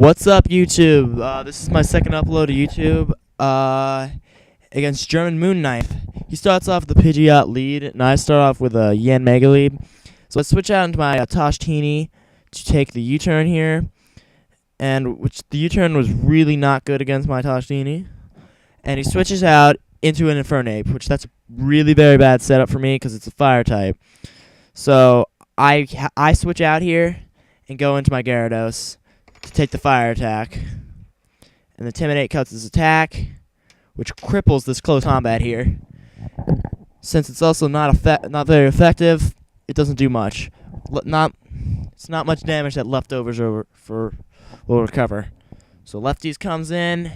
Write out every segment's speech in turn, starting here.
What's up, YouTube? This is my second upload to YouTube against German Moon Knife. He starts off with the Pidgeot lead, and I start off with a yanmega lead. So let's switch out into my Tashtini to take the U-turn here, and which the U-turn was really not good against my Tashtini. And he switches out into an Infernape, which that's a really very bad setup for me because it's a fire type. So I switch out here and go into my Gyarados to take the fire attack. And the Intimidate cuts his attack, which cripples this close combat here. Since it's also not very effective, it doesn't do much. It's not much damage that leftovers will recover. So Lefties comes in,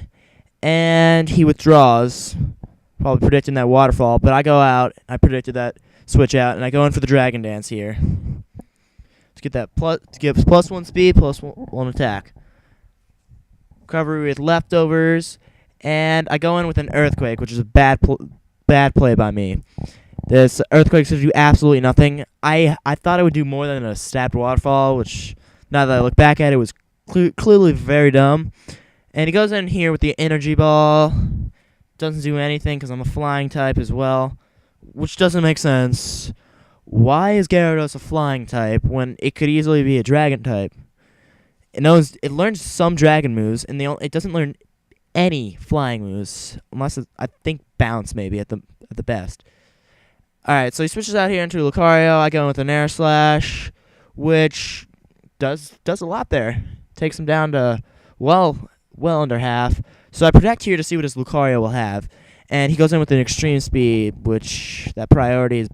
and he withdraws, probably predicting that waterfall. But I go out, I predicted that switch out, and I go in for the Dragon Dance here to get that +1 speed, +1 attack. Recovery with leftovers, and I go in with an Earthquake, which is a bad play by me. This Earthquake should do absolutely nothing. I thought it would do more than a stabbed waterfall, which now that I look back at it was clearly very dumb. And he goes in here with the Energy Ball. Doesn't do anything because I'm a flying type as well, which doesn't make sense. Why is Gyarados a flying type when it could easily be a dragon type? It learns some dragon moves, and it doesn't learn any flying moves, unless I think bounce maybe at the best. Alright, so he switches out here into Lucario. I go in with an Air Slash, which does a lot there. Takes him down to well under half. So I protect here to see what his Lucario will have. And he goes in with an Extreme Speed, which that priority is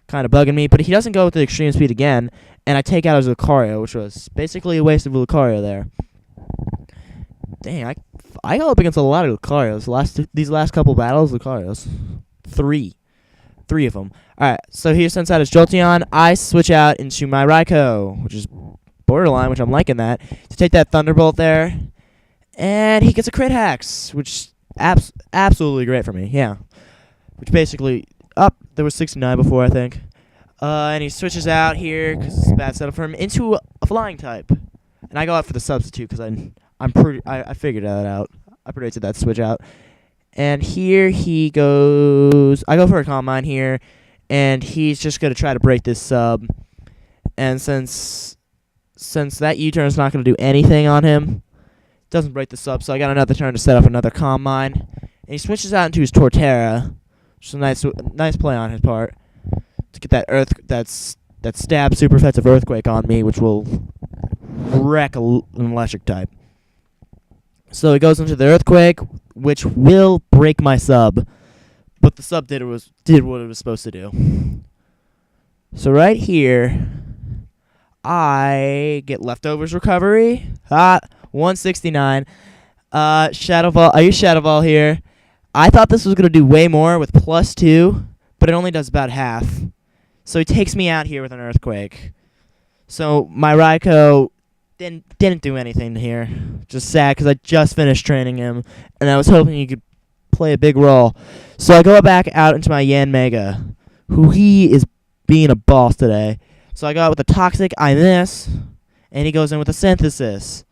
kind of bugging me. But he doesn't go with the Extreme Speed again, and I take out his Lucario, which was basically a waste of Lucario there. Dang, I go up against a lot of Lucarios. These last couple battles, Lucarios. Three of them. Alright, so he sends out his Jolteon. I switch out into my Raikou, which is borderline, which I'm liking that, to take that Thunderbolt there. And he gets a Crit Hacks, which absolutely great for me, yeah. Which basically, there was 69 before, I think. And he switches out here, because it's a bad setup for him, into a flying type. And I go out for the substitute, because I figured that out. I predicted that switch out. And here he goes. I go for a Calm Mind here, and he's just going to try to break this sub. And since that U-turn is not going to do anything on him, it doesn't break the sub, so I got another turn to set up another Calm Mind. And he switches out into his Torterra, which is a nice play on his part, to get that stab super effective Earthquake on me, which will wreck an electric type. So he goes into the Earthquake, which will break my sub, but the sub did what it was supposed to do. So right here, I get leftovers recovery. 169. Shadow Ball. I use Shadow Ball here. I thought this was gonna do way more with +2, but it only does about half. So he takes me out here with an Earthquake. So my Raikou didn't do anything here. Just sad because I just finished training him, and I was hoping he could play a big role. So I go back out into my yanmega, who he is being a boss today. So I go out with a Toxic, I miss, and he goes in with a Synthesis.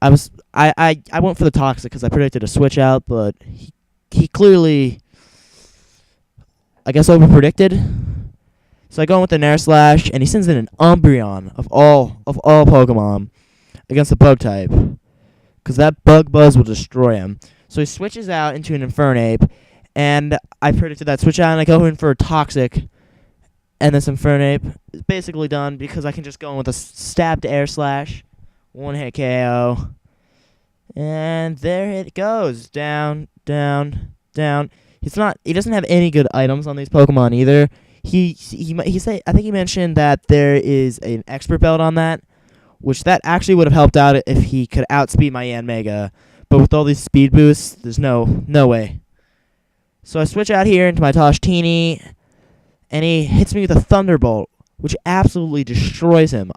I went for the Toxic because I predicted a switch out, but he clearly, I guess, over-predicted. So I go in with an Air Slash, and he sends in an Umbreon of all Pokemon against the Bug type, because that Bug Buzz will destroy him. So he switches out into an Infernape, and I predicted that switch out, and I go in for a Toxic, and this Infernape is basically done because I can just go in with a stabbed Air Slash, one-hit KO, and there it goes, down. He doesn't have any good items on these Pokemon either. I think he mentioned that there is an Expert Belt on that, which that actually would have helped out if he could outspeed my yanmega. But with all these speed boosts, there's no way. So I switch out here into my Tashtini, and he hits me with a Thunderbolt, which absolutely destroys him.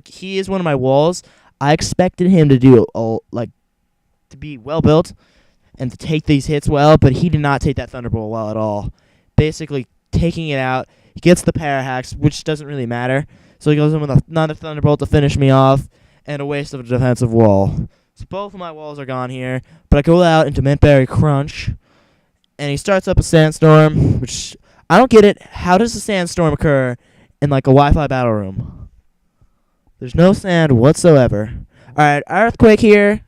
He is one of my walls. I expected him to to be well built and to take these hits well, but he did not take that Thunderbolt well at all. Basically taking it out, he gets the Parahacks, which doesn't really matter. So he goes in with another Thunderbolt to finish me off, and a waste of a defensive wall. So both of my walls are gone here, but I go out into Mintberry Crunch, and he starts up a sandstorm, which I don't get it. How does a sandstorm occur in like a Wi-Fi battle room? There's no sand whatsoever. Alright, earthquake here.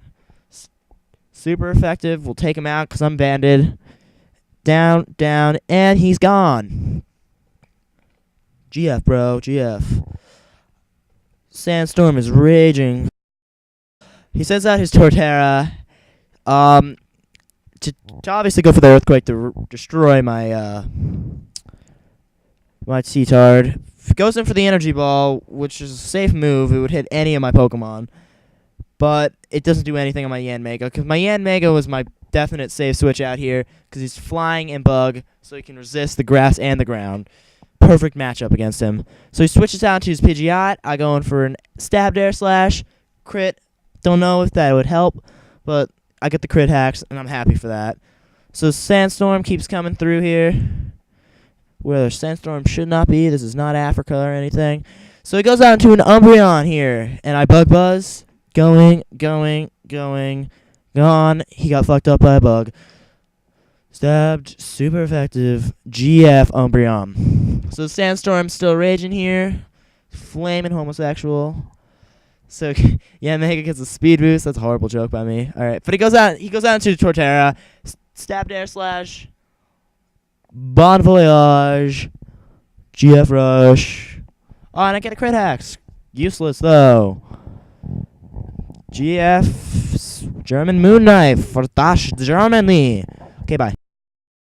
Super effective. We'll take him out because I'm banded. Down, down, and he's gone. GF, bro. GF. Sandstorm is raging. He sends out his Torterra. To obviously go for the earthquake to destroy my my T-Tard. Goes in for the energy ball, which is a safe move. It would hit any of my Pokemon. But it doesn't do anything on my yanmega, because my yanmega was my definite safe switch out here, because he's flying and bug, so he can resist the grass and the ground. Perfect matchup against him. So he switches out to his Pidgeot. I go in for an Stab Dare Slash. Crit. Don't know if that would help, but I get the crit hacks, and I'm happy for that. So Sandstorm keeps coming through here, where the Sandstorm should not be. This is not Africa or anything. So he goes out into an Umbreon here, and I Bug Buzz. Going, gone. He got fucked up by a bug. Stabbed, super effective. GF Umbreon. So Sandstorm's still raging here. Flaming homosexual. So yeah, Mega gets a speed boost. That's a horrible joke by me. All right, but he goes out into Torterra. Stab Dare Slash. Bon Voyage. GF Rush. Oh, and I get a crit hacks. Useless though. GF German Moon Knife for Dash Germany. Okay, bye.